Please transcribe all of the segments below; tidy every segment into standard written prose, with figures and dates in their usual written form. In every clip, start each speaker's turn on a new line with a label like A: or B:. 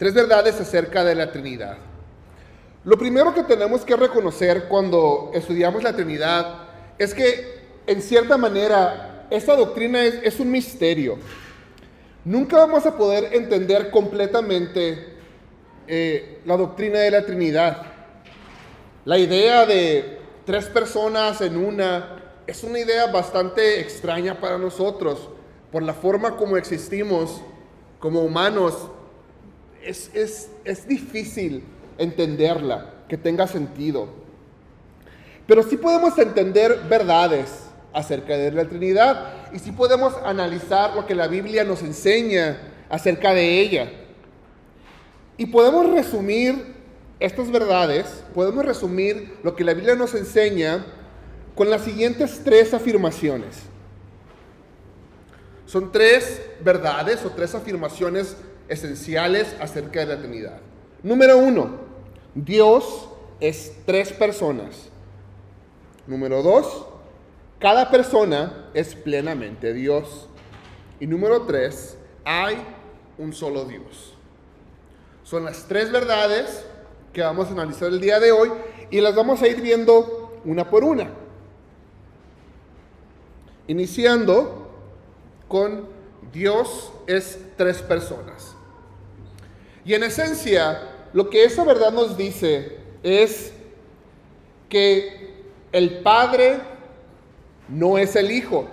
A: Tres verdades acerca de la Trinidad. Lo primero que tenemos que reconocer cuando estudiamos la Trinidad es que, en cierta manera, esta doctrina es un misterio. Nunca vamos a poder entender completamente la doctrina de la Trinidad. La idea de tres personas en una es una idea bastante extraña para nosotros, por la forma como existimos como humanos. Es difícil entenderla, que tenga sentido. Pero sí podemos entender verdades acerca de la Trinidad y sí podemos analizar lo que la Biblia nos enseña acerca de ella. Y podemos resumir estas verdades, podemos resumir lo que la Biblia nos enseña con las siguientes tres afirmaciones. Son tres verdades o tres afirmaciones esenciales acerca de la Trinidad. Número 1, Dios es tres personas. Número 2, cada persona es plenamente Dios. Y número 3, hay un solo Dios. Son las tres verdades que vamos a analizar el día de hoy y las vamos a ir viendo una por una. Iniciando con Dios es tres personas. Y en esencia, lo que esa verdad nos dice es que el Padre no es el Hijo,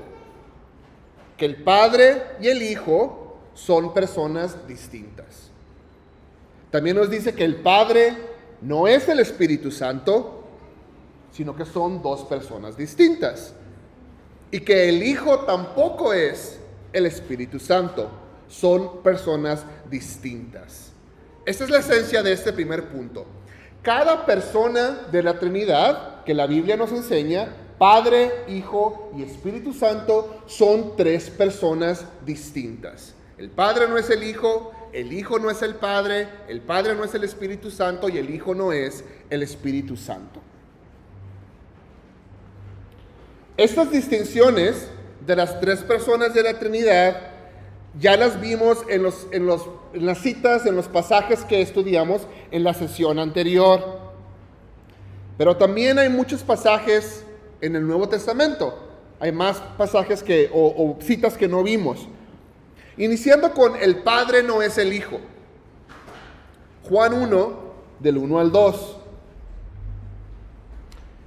A: que el Padre y el Hijo son personas distintas. También nos dice que el Padre no es el Espíritu Santo, sino que son dos personas distintas. Y que el Hijo tampoco es el Espíritu Santo, son personas distintas. Esta es la esencia de este primer punto. Cada persona de la Trinidad que la Biblia nos enseña, Padre, Hijo y Espíritu Santo, son tres personas distintas. El Padre no es el Hijo no es el Padre no es el Espíritu Santo y el Hijo no es el Espíritu Santo. Estas distinciones de las tres personas de la Trinidad ya las vimos en las citas, en los pasajes que estudiamos en la sesión anterior. Pero también hay muchos pasajes en el Nuevo Testamento. Hay más pasajes o citas que no vimos. Iniciando con el Padre no es el Hijo. Juan 1, del 1 al 2.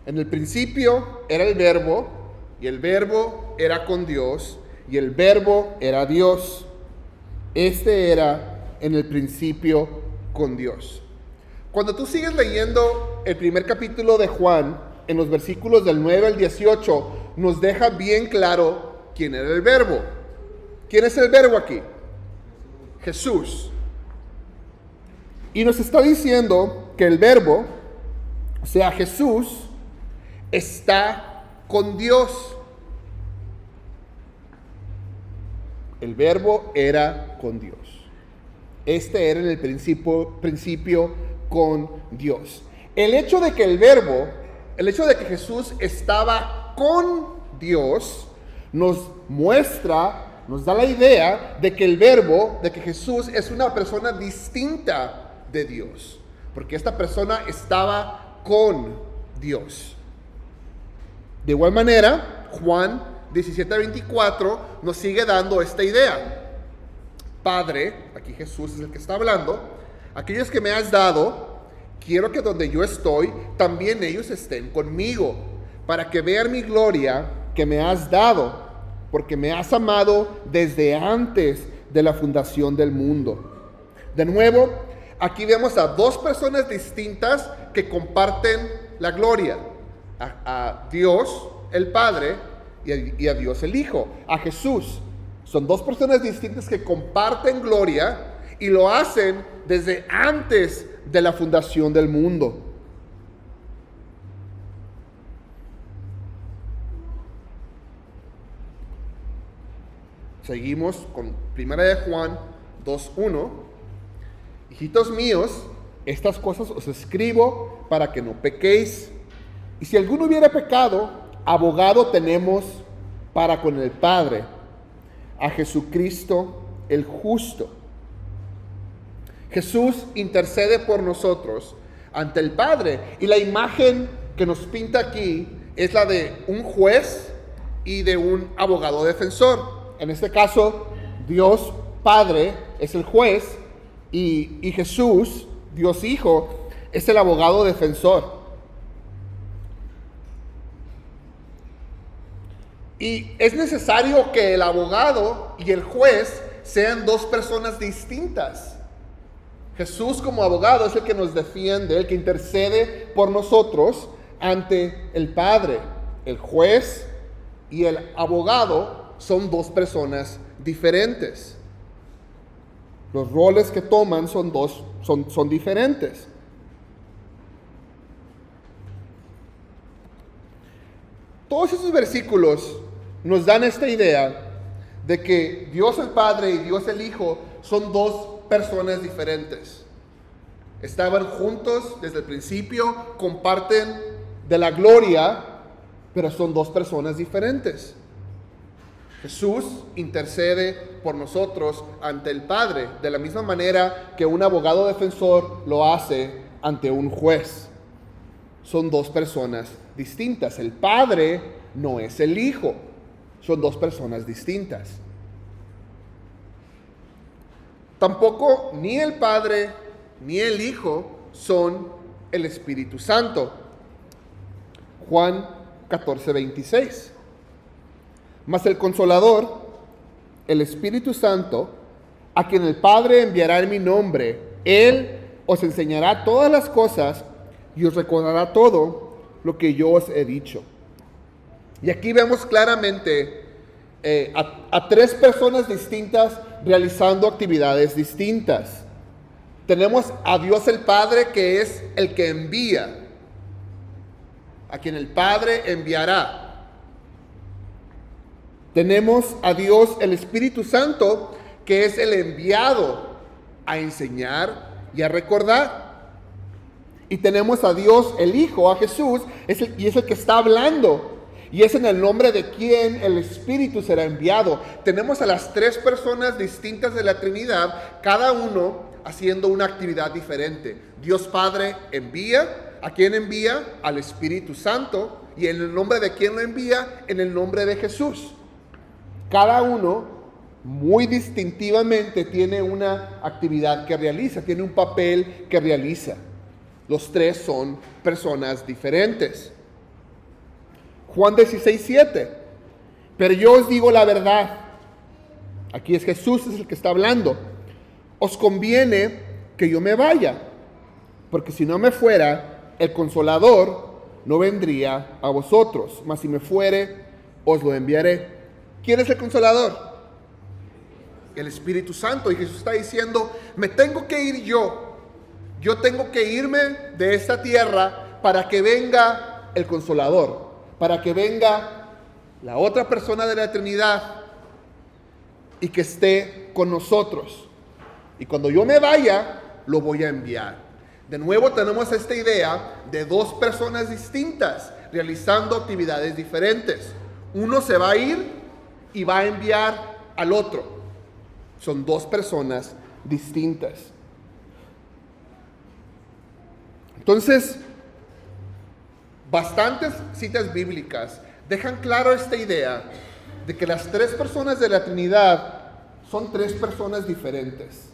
A: En el principio era el Verbo, y el Verbo era con Dios, y el Verbo era Dios. Este era en el principio con Dios. Cuando tú sigues leyendo el primer capítulo de Juan, en los versículos del 9 al 18, nos deja bien claro quién era el Verbo. ¿Quién es el Verbo aquí? Jesús. Y nos está diciendo que el Verbo, o sea, Jesús, está con Dios. El Verbo era con Dios. Este era en el principio con Dios. El hecho de que Jesús estaba con Dios, nos da la idea de que el Verbo, de que Jesús es una persona distinta de Dios, porque esta persona estaba con Dios. De igual manera, Juan 17:24 nos sigue dando esta idea. Padre, aquí Jesús es el que está hablando, aquellos que me has dado, quiero que donde yo estoy, también ellos estén conmigo, para que vean mi gloria que me has dado, porque me has amado desde antes de la fundación del mundo. De nuevo, aquí vemos a dos personas distintas que comparten la gloria. A Dios, el Padre, y a Dios, el Hijo. A Jesús. Son dos personas distintas que comparten gloria y lo hacen desde antes de la fundación del mundo. Seguimos con 1 de Juan 2:1. Hijitos míos, estas cosas os escribo para que no pequéis. Y si alguno hubiera pecado, abogado tenemos para con el Padre, a Jesucristo el justo. Jesús intercede por nosotros ante el Padre. Y la imagen que nos pinta aquí es la de un juez y de un abogado defensor. En este caso, Dios Padre es el juez y Jesús, Dios Hijo, es el abogado defensor. Y es necesario que el abogado y el juez sean dos personas distintas. Jesús como abogado es el que nos defiende, el que intercede por nosotros ante el Padre. El juez y el abogado son dos personas diferentes. Los roles que toman son diferentes. Todos esos versículos nos dan esta idea de que Dios el Padre y Dios el Hijo son dos personas diferentes. Estaban juntos desde el principio, comparten de la gloria, pero son dos personas diferentes. Jesús intercede por nosotros ante el Padre, de la misma manera que un abogado defensor lo hace ante un juez. Son dos personas distintas. El Padre no es el Hijo. Son dos personas distintas. Tampoco ni el Padre ni el Hijo son el Espíritu Santo. Juan 14:26. Mas el Consolador, el Espíritu Santo, a quien el Padre enviará en mi nombre, Él os enseñará todas las cosas y os recordará todo lo que yo os he dicho. Y aquí vemos claramente a tres personas distintas realizando actividades distintas. Tenemos a Dios el Padre, que es el que envía, a quien el Padre enviará. Tenemos a Dios el Espíritu Santo, que es el enviado a enseñar y a recordar. Y tenemos a Dios el Hijo, a Jesús, y es el que está hablando. Y es en el nombre de quien el Espíritu será enviado. Tenemos a las tres personas distintas de la Trinidad, cada uno haciendo una actividad diferente. Dios Padre envía. ¿A quién envía? Al Espíritu Santo. Y en el nombre de quién lo envía? En el nombre de Jesús. Cada uno muy distintivamente tiene una actividad que realiza, tiene un papel que realiza. Los tres son personas diferentes. Juan 16:7. Pero yo os digo la verdad. Aquí es Jesús, es el que está hablando. Os conviene que yo me vaya, porque si no me fuera, el Consolador no vendría a vosotros, mas si me fuere, os lo enviaré. ¿Quién es el Consolador? El Espíritu Santo. Y Jesús está diciendo, me tengo que ir yo. Yo tengo que irme de esta tierra para que venga el Consolador, para que venga la otra persona de la Trinidad y que esté con nosotros. Y cuando yo me vaya, lo voy a enviar. De nuevo tenemos esta idea de dos personas distintas realizando actividades diferentes. Uno se va a ir y va a enviar al otro. Son dos personas distintas. Entonces, bastantes citas bíblicas dejan claro esta idea de que las tres personas de la Trinidad son tres personas diferentes,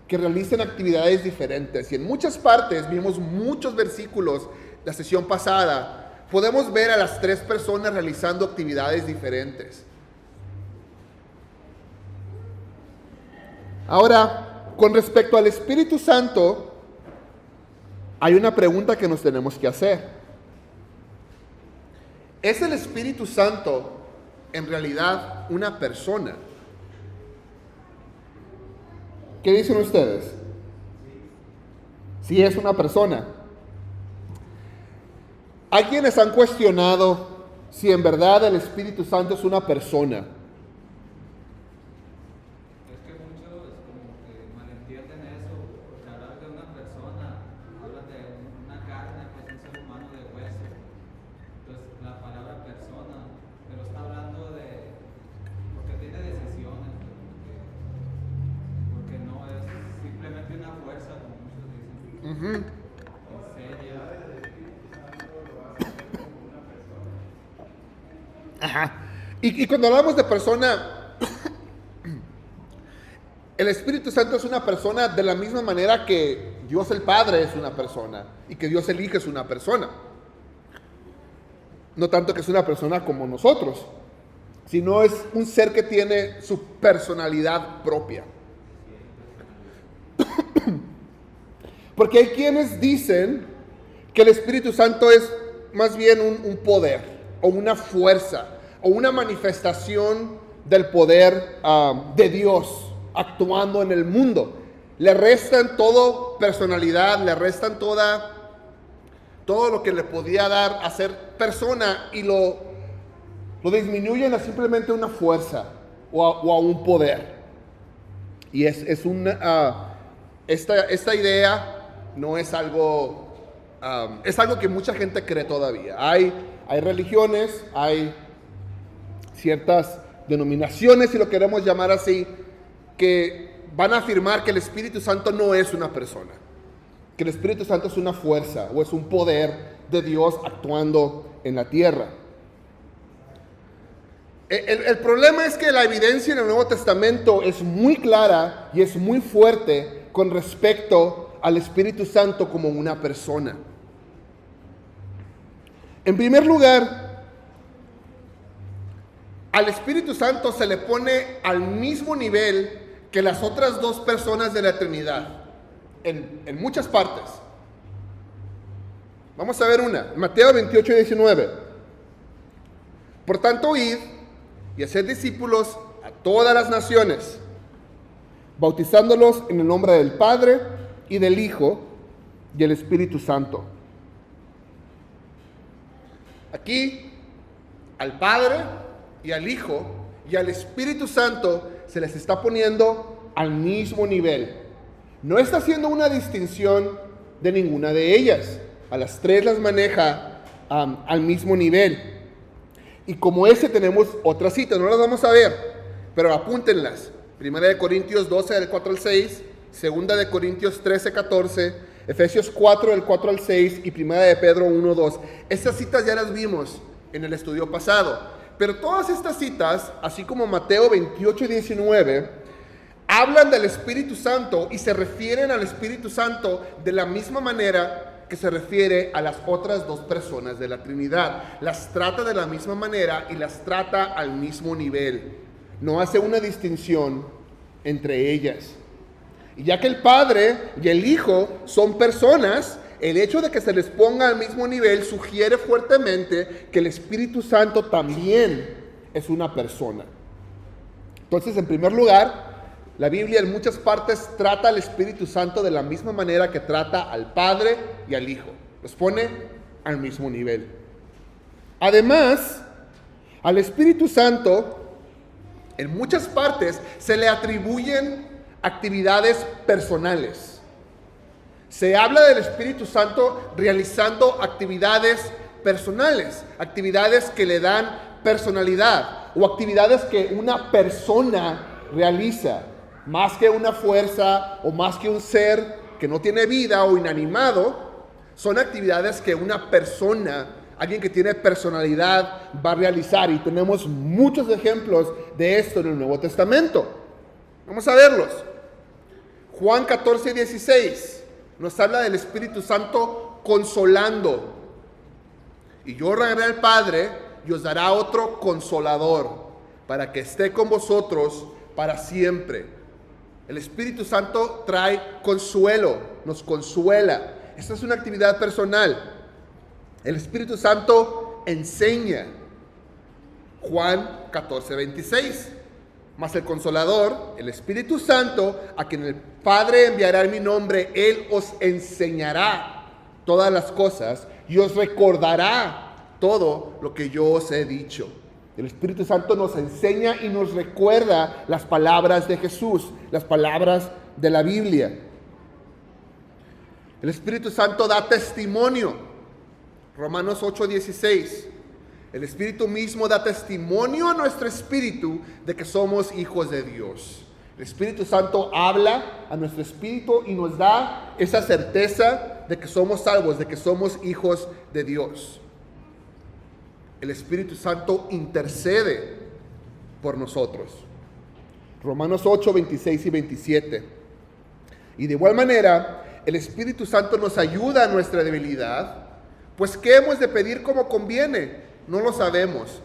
A: que realizan actividades diferentes. Y en muchas partes, vimos muchos versículos la sesión pasada, podemos ver a las tres personas realizando actividades diferentes. Ahora, con respecto al Espíritu Santo, hay una pregunta que nos tenemos que hacer. ¿Es el Espíritu Santo en realidad una persona? ¿Qué dicen ustedes? Sí, es una persona. Hay quienes han cuestionado si en verdad el Espíritu Santo es una persona. Ujú. Ajá. Y cuando hablamos de persona, el Espíritu Santo es una persona de la misma manera que Dios el Padre es una persona y que Dios el Hijo es una persona. No tanto que es una persona como nosotros, sino es un ser que tiene su personalidad propia. Porque hay quienes dicen que el Espíritu Santo es más bien un poder o una fuerza o una manifestación del poder de Dios actuando en el mundo. Le restan todo personalidad, le restan todo lo que le podía dar a ser persona y lo disminuyen a simplemente una fuerza o a un poder. Y esta idea no es algo, es algo que mucha gente cree todavía. Hay religiones, hay ciertas denominaciones, si lo queremos llamar así, que van a afirmar que el Espíritu Santo no es una persona, que el Espíritu Santo es una fuerza o es un poder de Dios actuando en la tierra. El problema es que la evidencia en el Nuevo Testamento es muy clara y es muy fuerte con respecto al Espíritu Santo como una persona. En primer lugar, al Espíritu Santo se le pone al mismo nivel que las otras dos personas de la Trinidad, en muchas partes. Vamos a ver una, Mateo 28, 19. Por tanto, id y haced discípulos a todas las naciones, bautizándolos en el nombre del Padre y del Hijo y el Espíritu Santo. Aquí, al Padre y al Hijo y al Espíritu Santo se les está poniendo al mismo nivel. No está haciendo una distinción de ninguna de ellas. A las tres las maneja al mismo nivel. Y como ese tenemos otras citas, no las vamos a ver, pero apúntenlas. 1 Corintios 12, del 4 al 6, 2 Corintios 13, 14, Efesios 4, del 4 al 6 y 1 Pedro 1, 2. Estas citas ya las vimos en el estudio pasado, pero todas estas citas, así como Mateo 28 y 19, hablan del Espíritu Santo y se refieren al Espíritu Santo de la misma manera que se refiere a las otras dos personas de la Trinidad. Las trata de la misma manera y las trata al mismo nivel. No hace una distinción entre ellas. Y ya que el Padre y el Hijo son personas, el hecho de que se les ponga al mismo nivel sugiere fuertemente que el Espíritu Santo también es una persona. Entonces, en primer lugar, la Biblia en muchas partes trata al Espíritu Santo de la misma manera que trata al Padre y al Hijo. Los pone al mismo nivel. Además, al Espíritu Santo, en muchas partes se le atribuyen actividades personales. Se habla del Espíritu Santo realizando actividades personales, actividades que le dan personalidad o actividades que una persona realiza. Más que una fuerza o más que un ser que no tiene vida o inanimado, son actividades que una persona, alguien que tiene personalidad, va a realizar. Y tenemos muchos ejemplos de esto en el Nuevo Testamento. Vamos a verlos. Juan 14, 16 nos habla del Espíritu Santo consolando. Y yo rogaré al Padre y os dará otro consolador para que esté con vosotros para siempre. El Espíritu Santo trae consuelo, nos consuela. Esta es una actividad personal. El Espíritu Santo enseña. Juan 14, 26. Mas el Consolador, el Espíritu Santo, a quien el Padre enviará en mi nombre, Él os enseñará todas las cosas y os recordará todo lo que yo os he dicho. El Espíritu Santo nos enseña y nos recuerda las palabras de Jesús, las palabras de la Biblia. El Espíritu Santo da testimonio. Romanos 8:16. El Espíritu mismo da testimonio a nuestro espíritu de que somos hijos de Dios. El Espíritu Santo habla a nuestro espíritu y nos da esa certeza de que somos salvos, de que somos hijos de Dios. El Espíritu Santo intercede por nosotros. Romanos 8, 26 y 27. Y de igual manera, el Espíritu Santo nos ayuda a nuestra debilidad, pues ¿qué hemos de pedir como conviene? No lo sabemos.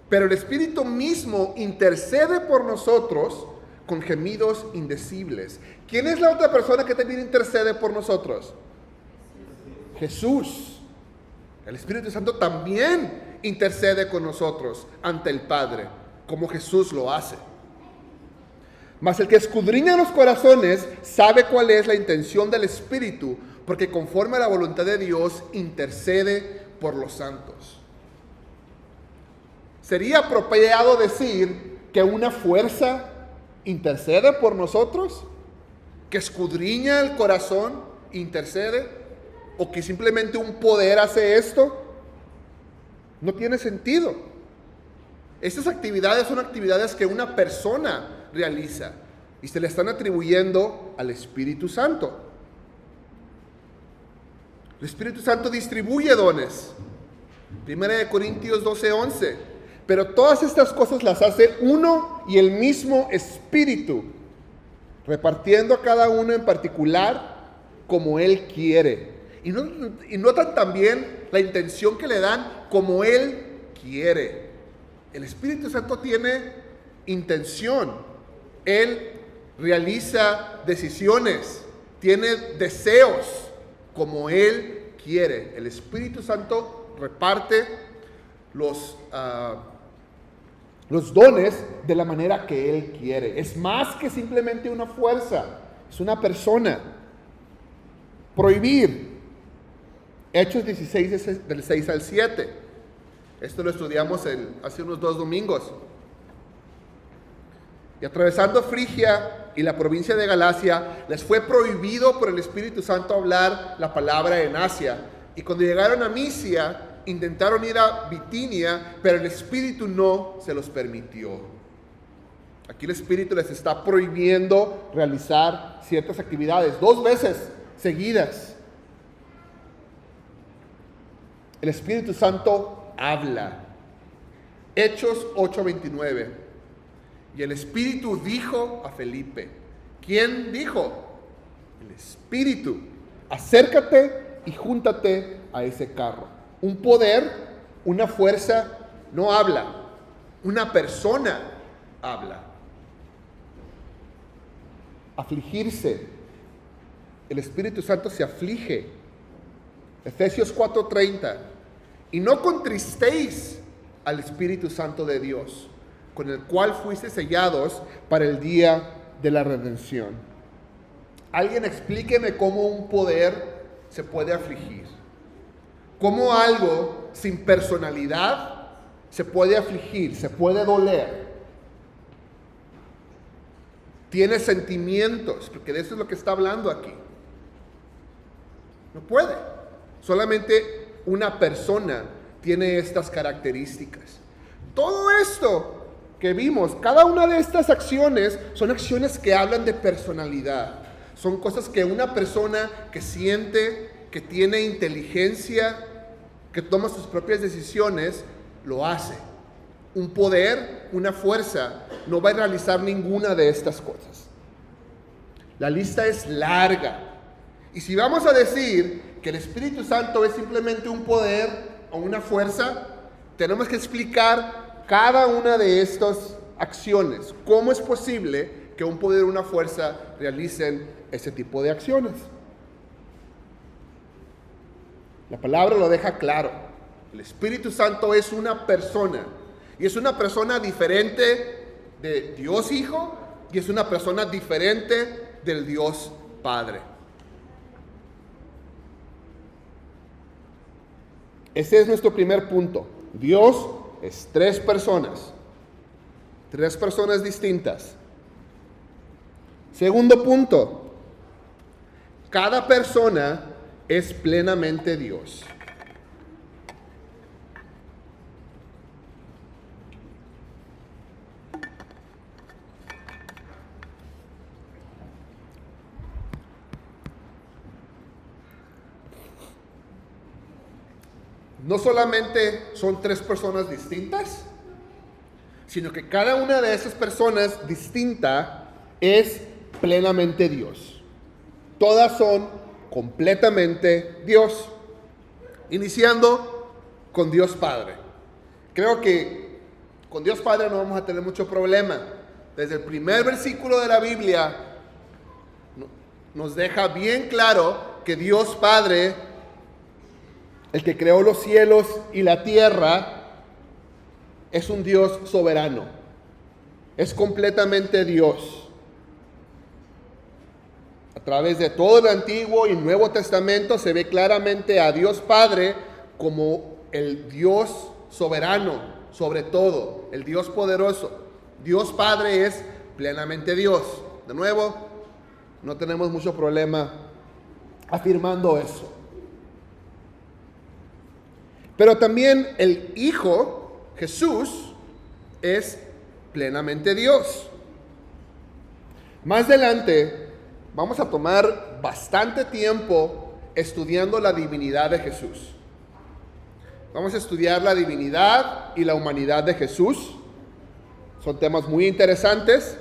A: Pero el Espíritu mismo intercede por nosotros con gemidos indecibles. ¿Quién es la otra persona que también intercede por nosotros? Jesús. El Espíritu Santo también intercede con nosotros ante el Padre, como Jesús lo hace. Mas el que escudriña los corazones sabe cuál es la intención del Espíritu, porque conforme a la voluntad de Dios intercede por los santos. ¿Sería apropiado decir que una fuerza intercede por nosotros? ¿Que escudriña el corazón intercede? ¿O que simplemente un poder hace esto? No tiene sentido. Estas actividades son actividades que una persona realiza y se le están atribuyendo al Espíritu Santo. El Espíritu Santo distribuye dones. 1 Corintios 12:11. Pero todas estas cosas las hace uno y el mismo Espíritu, repartiendo a cada uno en particular como Él quiere. Y notan también la intención que le dan, como Él quiere. El Espíritu Santo tiene intención. Él realiza decisiones, tiene deseos, como Él quiere. El Espíritu Santo reparte los dones de la manera que Él quiere. Es más que simplemente una fuerza, es una persona. Prohibir. Hechos 16 del 6 al 7. Esto lo estudiamos hace unos 2 domingos. Y atravesando Frigia y la provincia de Galacia, les fue prohibido por el Espíritu Santo hablar la palabra en Asia. Y cuando llegaron a Misia, intentaron ir a Bitinia, pero el Espíritu no se los permitió. Aquí el Espíritu les está prohibiendo realizar ciertas actividades 2 veces seguidas. El Espíritu Santo habla. Hechos 8:29. Y el Espíritu dijo a Felipe. ¿Quién dijo? El Espíritu. Acércate y júntate a ese carro. Un poder, una fuerza no habla. Una persona habla. Afligirse. El Espíritu Santo se aflige. Efesios 4:30. Y no contristéis al Espíritu Santo de Dios, con el cual fuiste sellados para el día de la redención. Alguien explíqueme cómo un poder se puede afligir. Cómo algo sin personalidad se puede afligir, se puede doler. Tiene sentimientos, porque de eso es lo que está hablando aquí. No puede. Solamente una persona tiene estas características. Todo esto que vimos, cada una de estas acciones son acciones que hablan de personalidad. Son cosas que una persona que siente, que tiene inteligencia, que toma sus propias decisiones, lo hace. Un poder, una fuerza, no va a realizar ninguna de estas cosas. La lista es larga. Y si vamos a decir que el Espíritu Santo es simplemente un poder o una fuerza, tenemos que explicar cada una de estas acciones. ¿Cómo es posible que un poder o una fuerza realicen ese tipo de acciones? La palabra lo deja claro. El Espíritu Santo es una persona. Y es una persona diferente de Dios Hijo y es una persona diferente del Dios Padre. Ese es nuestro primer punto. Dios es 3 personas. 3 personas distintas. Segundo punto. Cada persona es plenamente Dios. no solamente son tres personas distintas, sino que cada una de esas personas distinta es plenamente Dios. Todas son completamente Dios. Iniciando con Dios Padre. Creo que con Dios Padre no vamos a tener mucho problema. Desde el primer versículo de la Biblia nos deja bien claro que Dios Padre, el que creó los cielos y la tierra, es un Dios soberano. Es completamente Dios. A través de todo el Antiguo y Nuevo Testamento se ve claramente a Dios Padre como el Dios soberano sobre todo, el Dios poderoso. Dios Padre es plenamente Dios. De nuevo, no tenemos mucho problema afirmando eso. Pero también el Hijo, Jesús, es plenamente Dios. Más adelante vamos a tomar bastante tiempo estudiando la divinidad de Jesús. Vamos a estudiar la divinidad y la humanidad de Jesús. Son temas muy interesantes.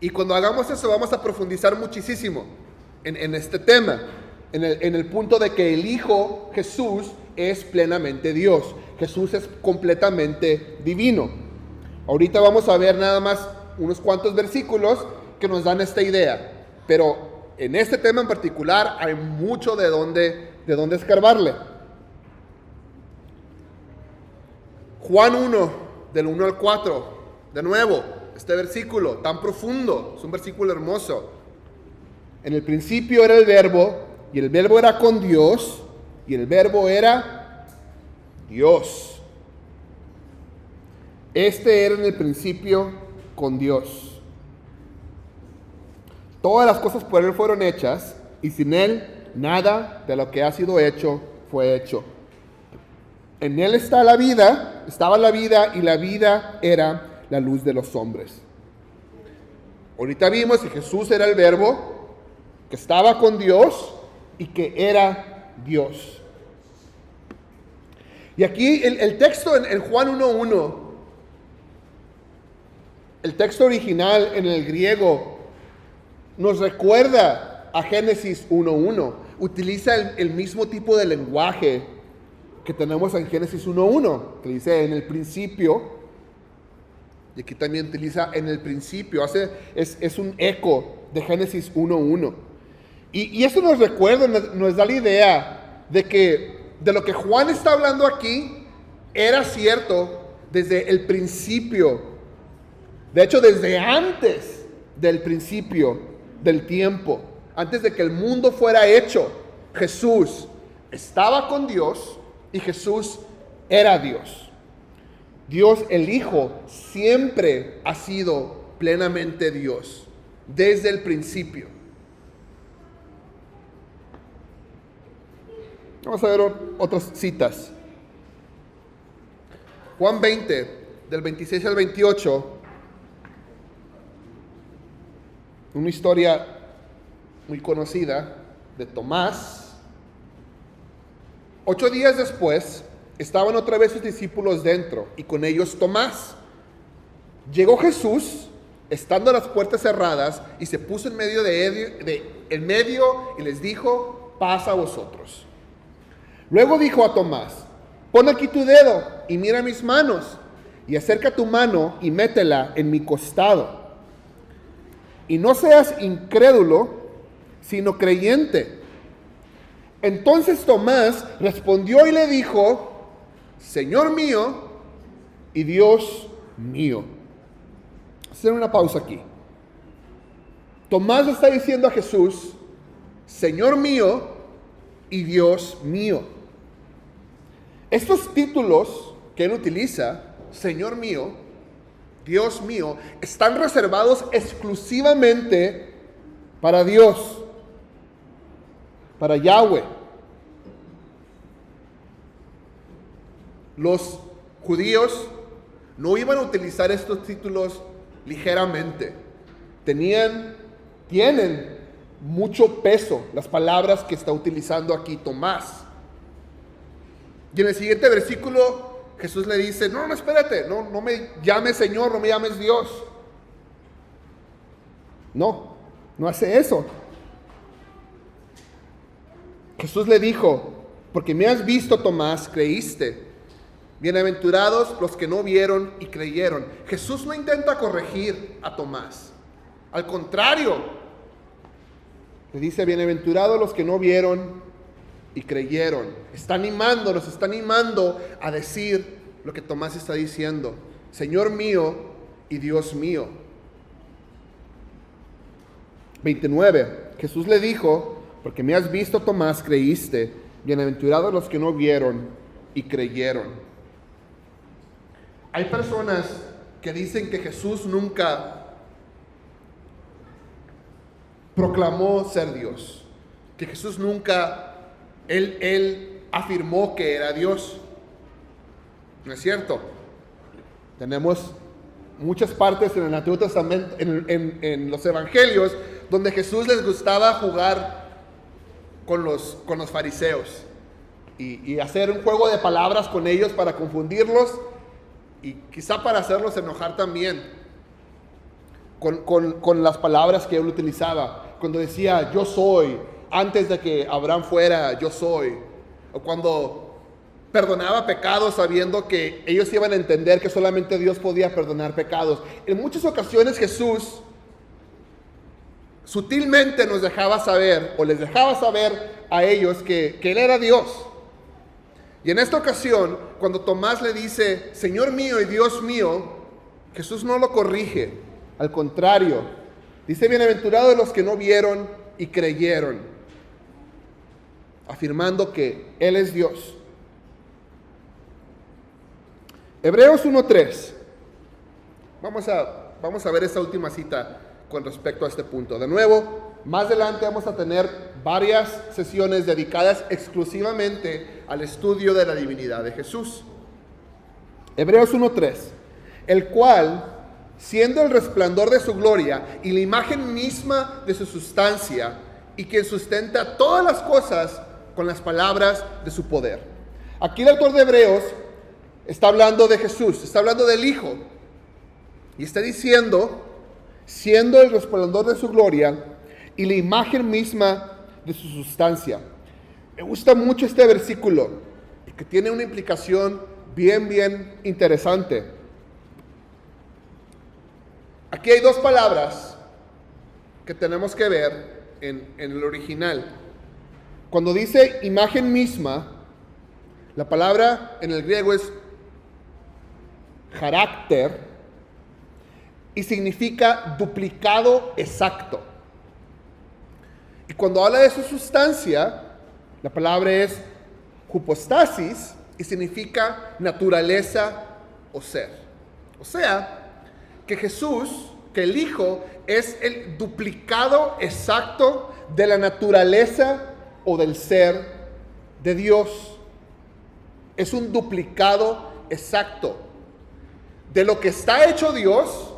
A: Y cuando hagamos eso vamos a profundizar muchísimo en este tema. En el punto de que el Hijo Jesús es plenamente Dios. Jesús es completamente divino. Ahorita vamos a ver nada más unos cuantos versículos que nos dan esta idea. Pero en este tema en particular hay mucho de dónde escarbarle. Juan 1, del 1 al 4. De nuevo, este versículo tan profundo. Es un versículo hermoso. En el principio era el Verbo, y el Verbo era con Dios, y el Verbo era Dios. Este era en el principio con Dios. Todas las cosas por Él fueron hechas, y sin Él nada de lo que ha sido hecho fue hecho. En Él estaba la vida, y la vida era la luz de los hombres. Ahorita vimos que Jesús era el Verbo, que estaba con Dios y que era Dios. Y aquí el texto en Juan 1:1, el texto original en el griego, nos recuerda a Génesis 1:1. Utiliza el mismo tipo de lenguaje que tenemos en Génesis 1:1, que dice en el principio, y aquí también utiliza en el principio, es un eco de Génesis 1:1. Y eso nos recuerda, nos da la idea de lo que Juan está hablando aquí, era cierto desde el principio. De hecho, desde antes del principio del tiempo, antes de que el mundo fuera hecho, Jesús estaba con Dios y Jesús era Dios. Dios el Hijo siempre ha sido plenamente Dios, desde el principio. Vamos a ver otras citas. Juan 20, del 26 al 28. Una historia muy conocida de Tomás. 8 días después, estaban otra vez sus discípulos dentro, y con ellos Tomás. Llegó Jesús, estando las puertas cerradas, y se puso en medio y les dijo: paz a vosotros. Luego dijo a Tomás: pon aquí tu dedo y mira mis manos, y acerca tu mano y métela en mi costado. Y no seas incrédulo, sino creyente. Entonces Tomás respondió y le dijo: Señor mío y Dios mío. Hacer una pausa aquí. Tomás le está diciendo a Jesús: Señor mío y Dios mío. Estos títulos que él utiliza, Señor mío, Dios mío, están reservados exclusivamente para Dios, para Yahweh. Los judíos no iban a utilizar estos títulos ligeramente. Tienen mucho peso las palabras que está utilizando aquí Tomás. Y en el siguiente versículo Jesús le dice, no, espérate, no me llames Señor, no me llames Dios. No hace eso. Jesús le dijo, porque me has visto, Tomás, creíste. Bienaventurados los que no vieron y creyeron. Jesús no intenta corregir a Tomás. Al contrario, le dice, bienaventurados los que no vieron y creyeron. Nos está animando a decir lo que Tomás está diciendo. Señor mío y Dios mío. 29. Jesús le dijo, porque me has visto, Tomás, creíste. Bienaventurados los que no vieron y creyeron. Hay personas que dicen que Jesús nunca proclamó ser Dios, que Jesús nunca, él afirmó que era Dios. ¿No es cierto? Tenemos muchas partes en el Antiguo Testamento, en los Evangelios, donde Jesús les gustaba jugar con los fariseos y hacer un juego de palabras con ellos para confundirlos y quizá para hacerlos enojar también con las palabras que él utilizaba. Cuando decía yo soy, antes de que Abraham fuera, yo soy. O cuando perdonaba pecados sabiendo que ellos iban a entender que solamente Dios podía perdonar pecados. En muchas ocasiones Jesús sutilmente nos dejaba saber, o les dejaba saber a ellos que Él era Dios. Y en esta ocasión, cuando Tomás le dice, Señor mío y Dios mío, Jesús no lo corrige. Al contrario, dice, bienaventurados los que no vieron y creyeron, afirmando que Él es Dios. Hebreos 1:3. Vamos a ver esta última cita con respecto a este punto. De nuevo, más adelante vamos a tener varias sesiones dedicadas exclusivamente al estudio de la divinidad de Jesús. Hebreos 1:3. El cual, siendo el resplandor de su gloria y la imagen misma de su sustancia, y quien sustenta todas las cosas con las palabras de su poder. Aquí el autor de Hebreos está hablando de Jesús, está hablando del Hijo, y está diciendo, siendo el resplandor de su gloria y la imagen misma de su sustancia. Me gusta mucho este versículo, porque tiene una implicación bien interesante. Aquí hay dos palabras que tenemos que ver en el original. Cuando dice imagen misma, la palabra en el griego es carácter y significa duplicado exacto. Y cuando habla de su sustancia, la palabra es hypostasis y significa naturaleza o ser. O sea, que Jesús, que el Hijo, es el duplicado exacto de la naturaleza o del ser de Dios. Es un duplicado exacto. De lo que está hecho Dios,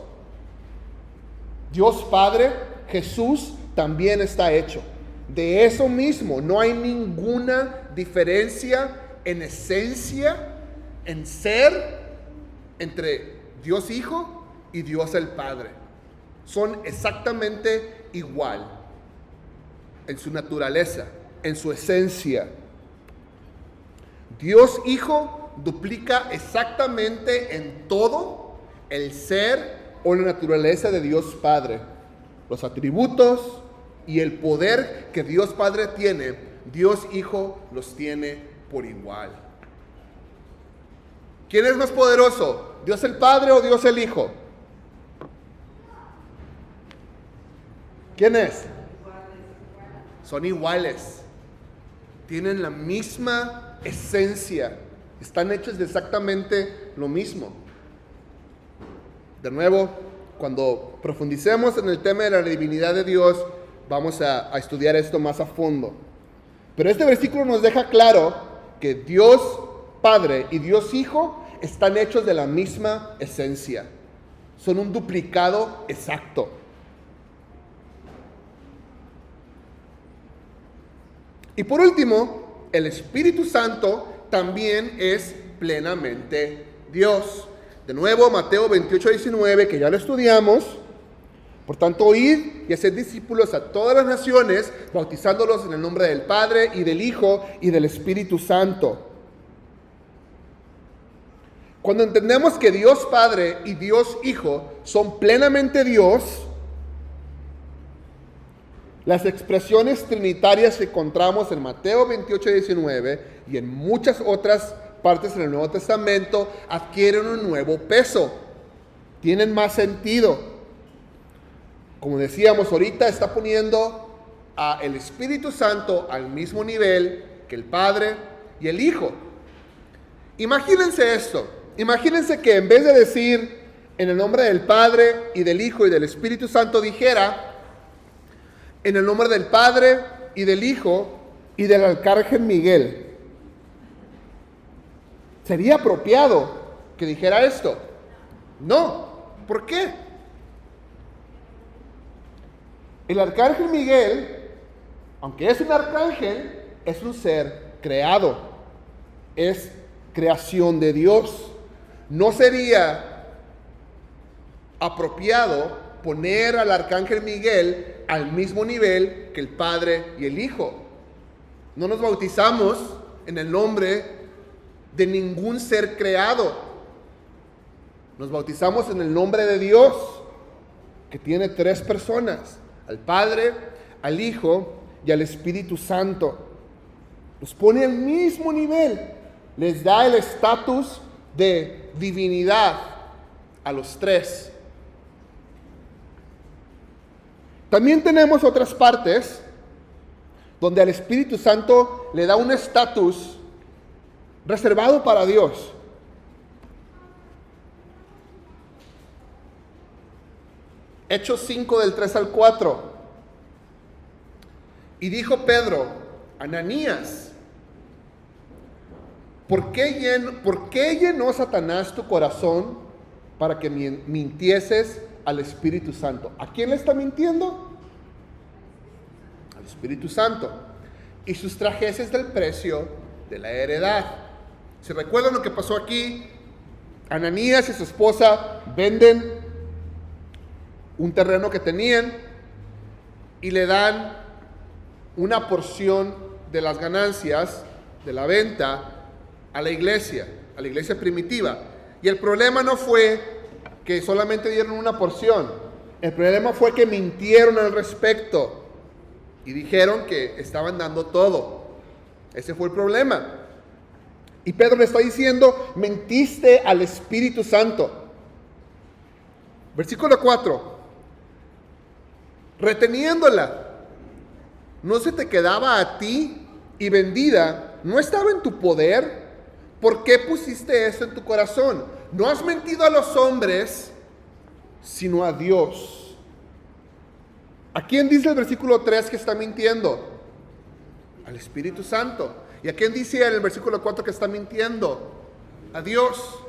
A: Dios Padre, Jesús también está hecho. De eso mismo, no hay ninguna diferencia en esencia, en ser, entre Dios Hijo y Dios el Padre. Son exactamente igual en su naturaleza, en su esencia. Dios Hijo duplica exactamente en todo el ser o la naturaleza de Dios Padre. Los atributos y el poder que Dios Padre tiene, Dios Hijo los tiene por igual. ¿Quién es más poderoso? ¿Dios el Padre o Dios el Hijo? ¿Quién es? Son iguales. Tienen la misma esencia. Están hechos de exactamente lo mismo. De nuevo, cuando profundicemos en el tema de la divinidad de Dios, vamos a estudiar esto más a fondo. Pero este versículo nos deja claro que Dios Padre y Dios Hijo están hechos de la misma esencia. Son un duplicado exacto. Y por último, el Espíritu Santo también es plenamente Dios. De nuevo, Mateo 28:19, que ya lo estudiamos. Por tanto, id y haced discípulos a todas las naciones, bautizándolos en el nombre del Padre y del Hijo y del Espíritu Santo. Cuando entendemos que Dios Padre y Dios Hijo son plenamente Dios, las expresiones trinitarias que encontramos en Mateo 28:19 y en muchas otras partes en el Nuevo Testamento adquieren un nuevo peso, tienen más sentido. Como decíamos ahorita, está poniendo a el Espíritu Santo al mismo nivel que el Padre y el Hijo. Imagínense esto. Imagínense que en vez de decir en el nombre del Padre y del Hijo y del Espíritu Santo, dijera en el nombre del Padre y del Hijo y del Arcángel Miguel. ¿Sería apropiado que dijera esto? No. ¿Por qué? El Arcángel Miguel, aunque es un arcángel, es un ser creado. Es creación de Dios. No sería apropiado poner al Arcángel Miguel al mismo nivel que el Padre y el Hijo. No nos bautizamos en el nombre de ningún ser creado. Nos bautizamos en el nombre de Dios, que tiene tres personas: al Padre, al Hijo y al Espíritu Santo. Los pone al mismo nivel. Les da el estatus de divinidad a los tres. También tenemos otras partes donde al Espíritu Santo le da un estatus reservado para Dios. Hechos 5 del 3 al 4. Y dijo Pedro: Ananías, ¿por qué llenó Satanás tu corazón para que mintieses al Espíritu Santo? ¿A quién le está mintiendo? Al Espíritu Santo. Y sustrajeses del precio de la heredad. ¿Se recuerdan lo que pasó aquí? Ananías y su esposa venden un terreno que tenían y le dan una porción de las ganancias de la venta a la iglesia primitiva. Y el problema no fue que solamente dieron una porción. El problema fue que mintieron al respecto y dijeron que estaban dando todo. Ese fue el problema. Y Pedro le está diciendo: mentiste al Espíritu Santo. Versículo 4. Reteniéndola, ¿no se te quedaba a ti y vendida? ¿No estaba en tu poder? ¿Por qué pusiste eso en tu corazón? No has mentido a los hombres, sino a Dios. ¿A quién dice el versículo 3 que está mintiendo? Al Espíritu Santo. ¿Y a quién dice en el versículo 4 que está mintiendo? A Dios.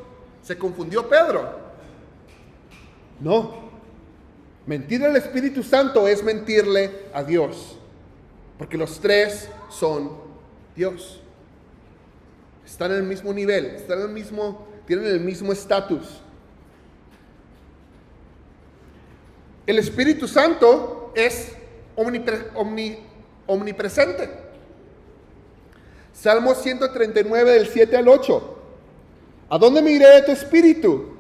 A: ¿Se confundió Pedro? No. Mentir al Espíritu Santo es mentirle a Dios. Porque los tres son Dios. Están en el mismo nivel, tienen el mismo estatus. El Espíritu Santo es omnipresente. Salmo 139 del 7 al 8. ¿A dónde me iré de tu espíritu?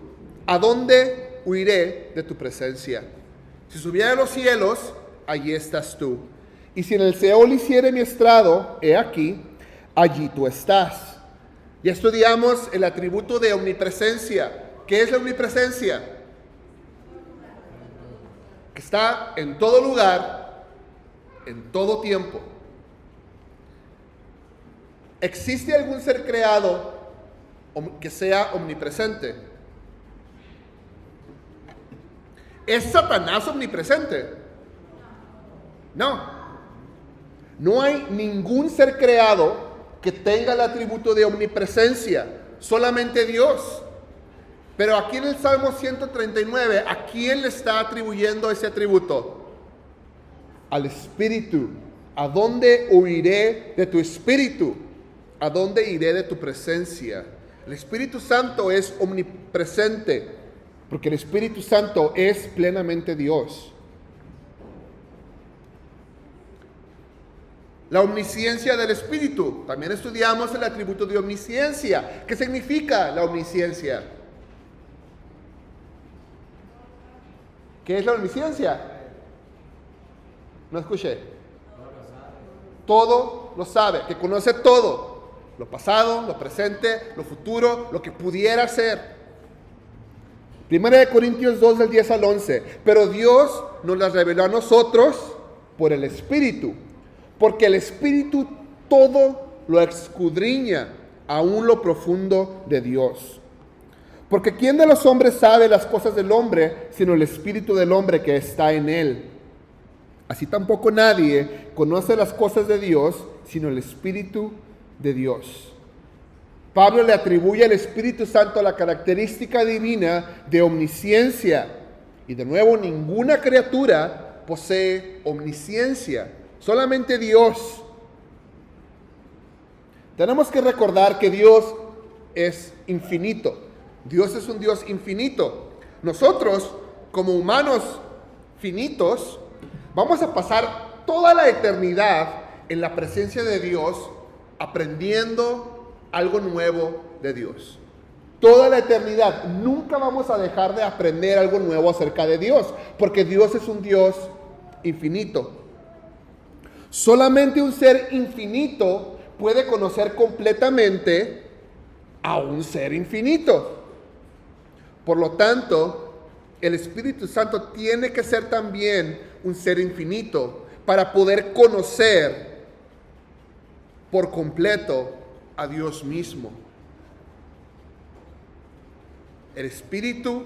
A: ¿A dónde huiré de tu presencia? Si subiera a los cielos, allí estás tú. Y si en el Seol hiciere mi estrado, he aquí, allí tú estás. Ya estudiamos el atributo de omnipresencia. ¿Qué es la omnipresencia? Que está en todo lugar, en todo tiempo. ¿Existe algún ser creado que sea omnipresente? ¿Es Satanás omnipresente? No. No hay ningún ser creado que tenga el atributo de omnipresencia, solamente Dios. Pero aquí en el Salmo 139, ¿a quién le está atribuyendo ese atributo? Al Espíritu. ¿A dónde huiré de tu Espíritu? ¿a dónde iré de tu presencia? El Espíritu Santo es omnipresente, porque el Espíritu Santo es plenamente Dios. La omnisciencia del Espíritu. También estudiamos el atributo de omnisciencia. ¿Qué significa la omnisciencia? ¿Qué es la omnisciencia? No escuché. Todo lo sabe, que conoce todo. Lo pasado, lo presente, lo futuro, lo que pudiera ser. 1 Corintios 2 del 10 al 11. Pero Dios nos las reveló a nosotros por el Espíritu. Porque el Espíritu todo lo escudriña, aún lo profundo de Dios. Porque ¿quién de los hombres sabe las cosas del hombre, sino el Espíritu del hombre que está en él? Así tampoco nadie conoce las cosas de Dios, sino el Espíritu de Dios. Pablo le atribuye al Espíritu Santo la característica divina de omnisciencia. Y de nuevo, ninguna criatura posee omnisciencia. Solamente Dios. Tenemos que recordar que Dios es infinito. Dios es un Dios infinito. Nosotros, como humanos finitos, vamos a pasar toda la eternidad en la presencia de Dios, aprendiendo algo nuevo de Dios. Toda la eternidad. Nunca vamos a dejar de aprender algo nuevo acerca de Dios, porque Dios es un Dios infinito. Solamente un ser infinito puede conocer completamente a un ser infinito. Por lo tanto, el Espíritu Santo tiene que ser también un ser infinito para poder conocer por completo a Dios mismo. El Espíritu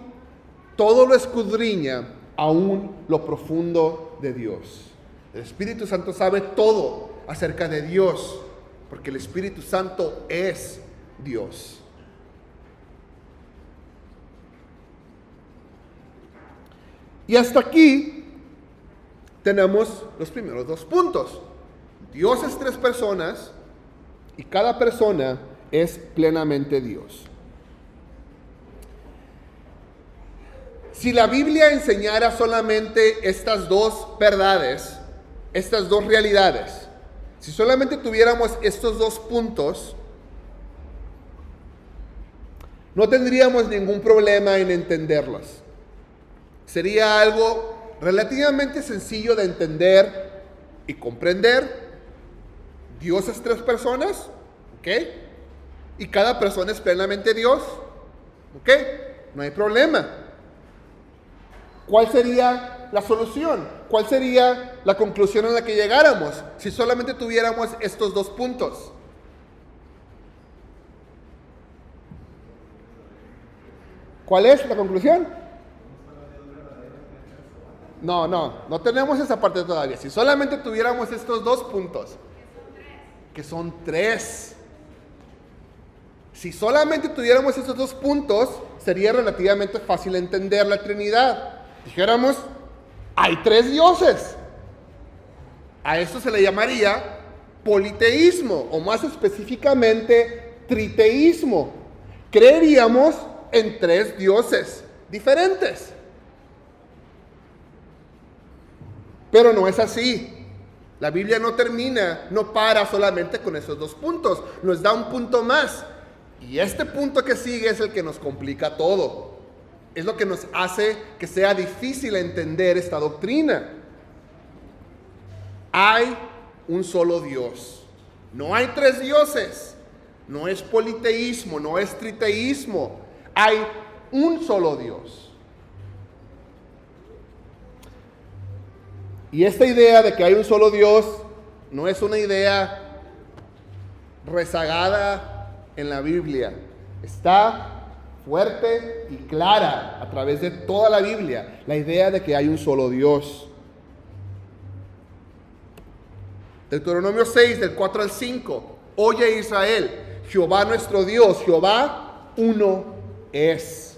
A: todo lo escudriña, aún lo profundo de Dios. El Espíritu Santo sabe todo acerca de Dios, porque el Espíritu Santo es Dios. Y hasta aquí tenemos los primeros dos puntos. Dios es tres personas y cada persona es plenamente Dios. Si la Biblia enseñara solamente estas dos verdades, estas dos realidades, si solamente tuviéramos estos dos puntos, no tendríamos ningún problema en entenderlas. Sería algo relativamente sencillo de entender y comprender. Dios es tres personas, ¿ok? Y cada persona es plenamente Dios, ¿ok? No hay problema. ¿Cuál sería la solución? ¿Cuál sería la conclusión a la que llegáramos si solamente tuviéramos estos dos puntos? ¿Cuál es la conclusión? No tenemos esa parte todavía. Si solamente tuviéramos estos dos puntos, que son tres. Si solamente tuviéramos estos dos puntos, sería relativamente fácil entender la Trinidad. Dijéramos, hay tres dioses. A esto se le llamaría politeísmo, o más específicamente, triteísmo. Creeríamos en tres dioses diferentes. Pero no es así. La Biblia no termina, no para solamente con esos dos puntos. Nos da un punto más. Y este punto que sigue es el que nos complica todo. Es lo que nos hace que sea difícil entender esta doctrina. Hay un solo Dios. No hay tres dioses. No es politeísmo, no es triteísmo. Hay un solo Dios. Y esta idea de que hay un solo Dios no es una idea rezagada en la Biblia. Está fuerte y clara a través de toda la Biblia, la idea de que hay un solo Dios. Deuteronomio 6, del 4 al 5. Oye Israel, Jehová nuestro Dios, Jehová uno es.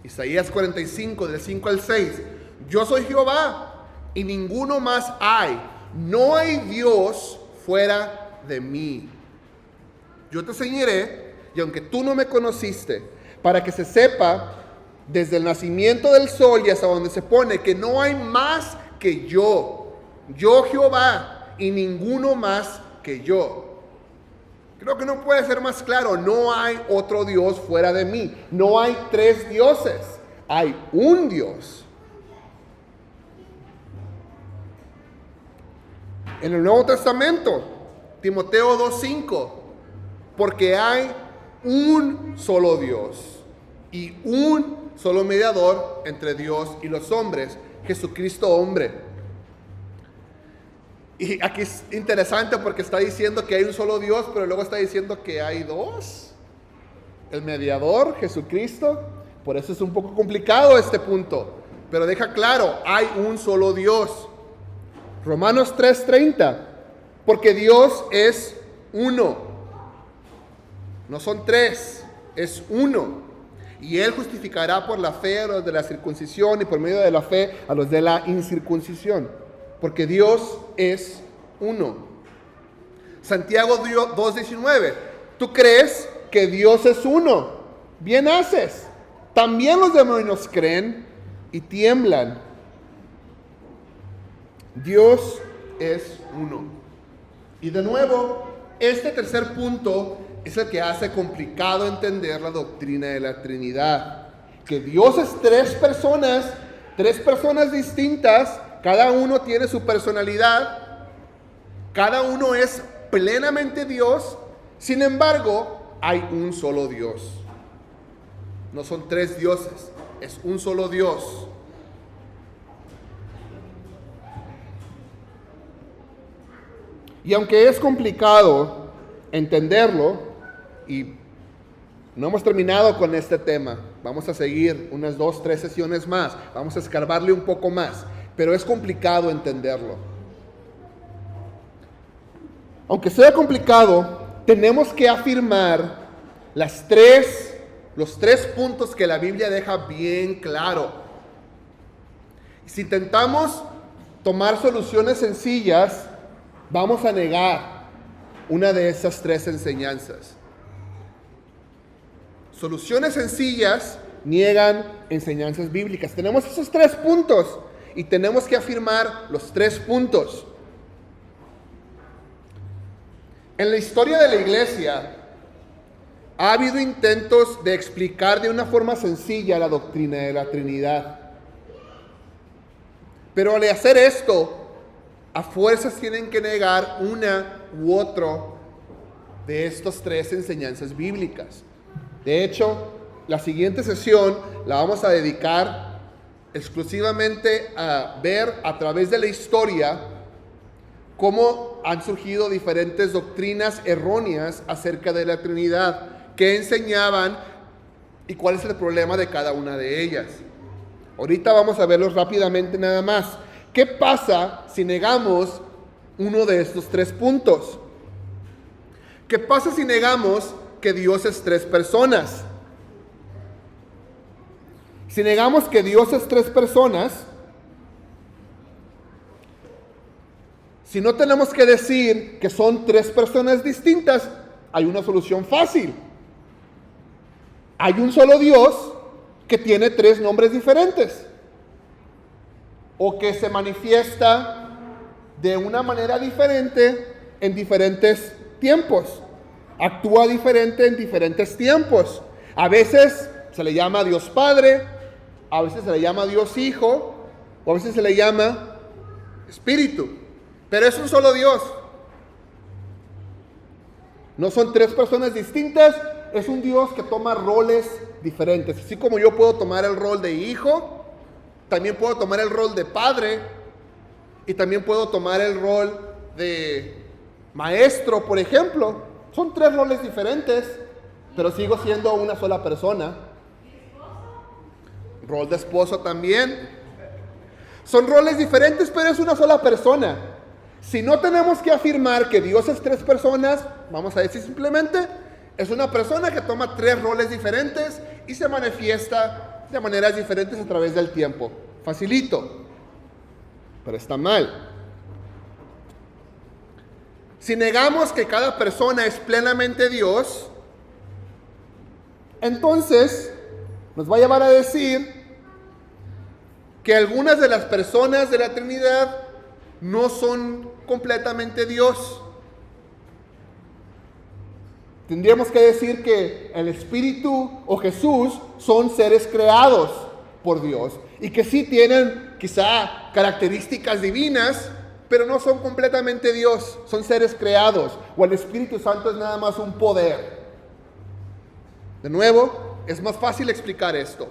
A: Isaías 45, del 5 al 6. Yo soy Jehová y ninguno más hay. No hay Dios fuera de mí. Yo te enseñaré, y aunque tú no me conociste, para que se sepa desde el nacimiento del sol y hasta donde se pone, que no hay más que yo Jehová, y ninguno más que yo. Creo que no puede ser más claro, no hay otro Dios fuera de mí, no hay tres dioses, hay un Dios. En el Nuevo Testamento, Timoteo 2:5, porque hay un solo Dios y un solo mediador entre Dios y los hombres, Jesucristo hombre. Y aquí es interesante porque está diciendo que hay un solo Dios, pero luego está diciendo que hay dos. El mediador, Jesucristo. Por eso es un poco complicado este punto, pero deja claro, hay un solo Dios. Romanos 3:30, porque Dios es uno. No son tres, es uno. Y Él justificará por la fe a los de la circuncisión y por medio de la fe a los de la incircuncisión. Porque Dios es uno. Santiago 2:19, ¿tú crees que Dios es uno? Bien haces. También los demonios creen y tiemblan. Dios es uno. Y de nuevo, este tercer punto es el que hace complicado entender la doctrina de la Trinidad. Que Dios es tres personas distintas, cada uno tiene su personalidad, cada uno es plenamente Dios, sin embargo, hay un solo Dios. No son tres dioses, es un solo Dios. Y aunque es complicado entenderlo, y no hemos terminado con este tema, vamos a seguir unas 2-3 sesiones más, vamos a escarbarle un poco más, pero es complicado entenderlo. Aunque sea complicado, tenemos que afirmar los tres puntos que la Biblia deja bien claro. Si intentamos tomar soluciones sencillas, vamos a negar una de esas tres enseñanzas. Soluciones sencillas niegan enseñanzas bíblicas. Tenemos esos tres puntos y tenemos que afirmar los tres puntos. En la historia de la iglesia ha habido intentos de explicar de una forma sencilla la doctrina de la Trinidad. Pero al hacer esto, a fuerzas tienen que negar una u otro de estas tres enseñanzas bíblicas. De hecho, la siguiente sesión la vamos a dedicar exclusivamente a ver a través de la historia cómo han surgido diferentes doctrinas erróneas acerca de la Trinidad, qué enseñaban y cuál es el problema de cada una de ellas. Ahorita vamos a verlos rápidamente nada más. ¿Qué pasa si negamos uno de estos tres puntos? ¿Qué pasa si negamos que Dios es tres personas? Si negamos que Dios es tres personas, si no tenemos que decir que son tres personas distintas, hay una solución fácil. Hay un solo Dios que tiene tres nombres diferentes, o que se manifiesta de una manera diferente en diferentes tiempos. Actúa diferente en diferentes tiempos. A veces se le llama Dios Padre, a veces se le llama Dios Hijo, o a veces se le llama Espíritu. Pero es un solo Dios. No son tres personas distintas, es un Dios que toma roles diferentes. Así como yo puedo tomar el rol de hijo, también puedo tomar el rol de padre y también puedo tomar el rol de maestro, por ejemplo. Son tres roles diferentes, pero sigo siendo una sola persona. Rol de esposo también. Son roles diferentes, pero es una sola persona. Si no tenemos que afirmar que Dios es tres personas, vamos a decir simplemente, es una persona que toma tres roles diferentes y se manifiesta de maneras diferentes a través del tiempo. Facilito, pero está mal. Si negamos que cada persona es plenamente Dios, entonces nos va a llevar a decir que algunas de las personas de la Trinidad no son completamente Dios. Tendríamos que decir que el Espíritu o Jesús son seres creados por Dios y que sí tienen quizá características divinas, pero no son completamente Dios, son seres creados, o el Espíritu Santo es nada más un poder. De nuevo, es más fácil explicar esto.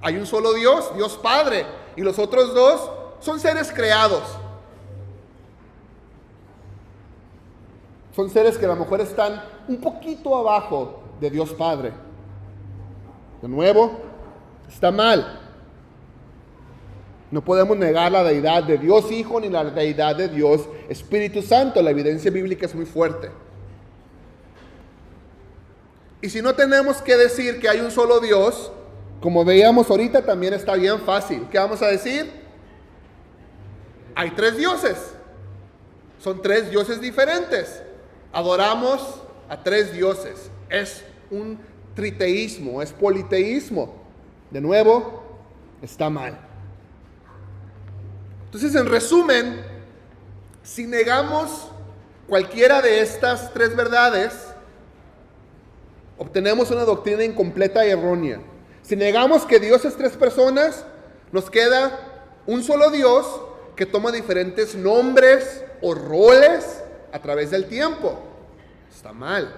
A: Hay un solo Dios, Dios Padre, y los otros dos son seres creados. Son seres que a lo mejor están un poquito abajo de Dios Padre. De nuevo, está mal. No podemos negar la deidad de Dios Hijo ni la deidad de Dios Espíritu Santo. La evidencia bíblica es muy fuerte. Y si no tenemos que decir que hay un solo Dios, como veíamos ahorita, también está bien fácil. ¿Qué vamos a decir? Hay 3 dioses. Son 3 dioses diferentes. Adoramos a 3 dioses. Es un triteísmo, es politeísmo. De nuevo, está mal. Entonces, en resumen, si negamos cualquiera de estas 3 verdades, obtenemos una doctrina incompleta y errónea. Si negamos que Dios es 3 personas, nos queda un solo Dios que toma diferentes nombres o roles a través del tiempo. Está mal.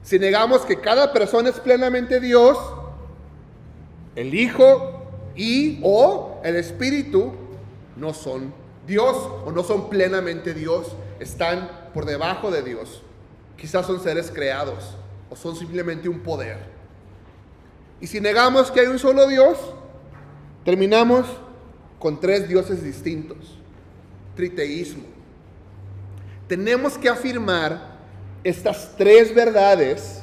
A: Si negamos que cada persona es plenamente Dios, el Hijo o el Espíritu no son Dios o no son plenamente Dios, están por debajo de Dios. Quizás son seres creados o son simplemente un poder. Y si negamos que hay un solo Dios, terminamos con 3 dioses distintos. Triteísmo. Tenemos que afirmar estas 3 verdades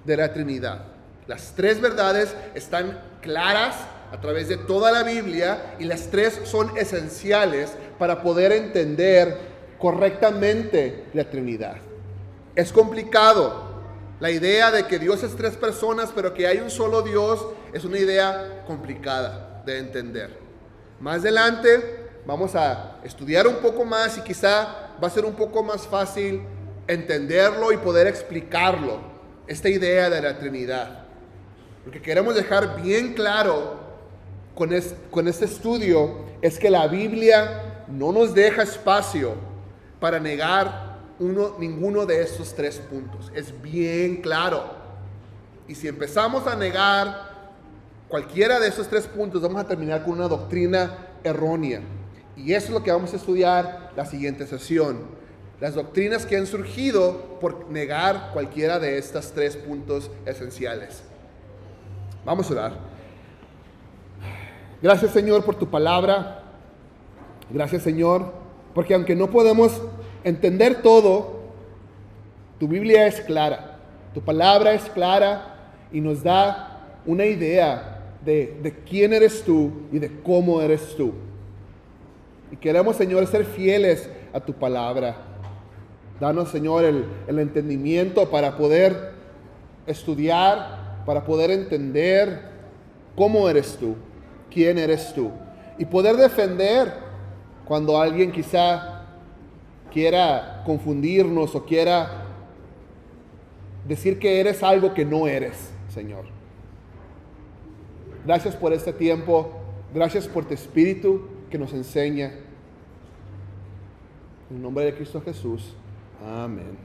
A: de la Trinidad. Las 3 verdades están claras a través de toda la Biblia y las 3 son esenciales para poder entender correctamente la Trinidad. Es complicado. La idea de que Dios es 3 personas, pero que hay un solo Dios, es una idea complicada de entender. Más adelante vamos a estudiar un poco más y quizá va a ser un poco más fácil entenderlo y poder explicarlo, esta idea de la Trinidad. Lo que queremos dejar bien claro con este estudio es que la Biblia no nos deja espacio para negar ninguno de estos 3 puntos. Es bien claro. Y si empezamos a negar cualquiera de esos 3 puntos, vamos a terminar con una doctrina errónea. Y eso es lo que vamos a estudiar la siguiente sesión. Las doctrinas que han surgido por negar cualquiera de estos 3 puntos esenciales. Vamos a orar. Gracias, Señor, por tu palabra. Gracias, Señor, porque aunque no podemos entender todo, tu Biblia es clara, tu palabra es clara y nos da una idea de quién eres tú y de cómo eres tú. Y queremos, Señor, ser fieles a tu palabra. Danos, Señor, el entendimiento para poder estudiar, para poder entender cómo eres tú, quién eres tú, y poder defender cuando alguien quizá quiera confundirnos o quiera decir que eres algo que no eres, Señor. Gracias por este tiempo. Gracias por tu Espíritu que nos enseña. En el nombre de Cristo Jesús. Amén.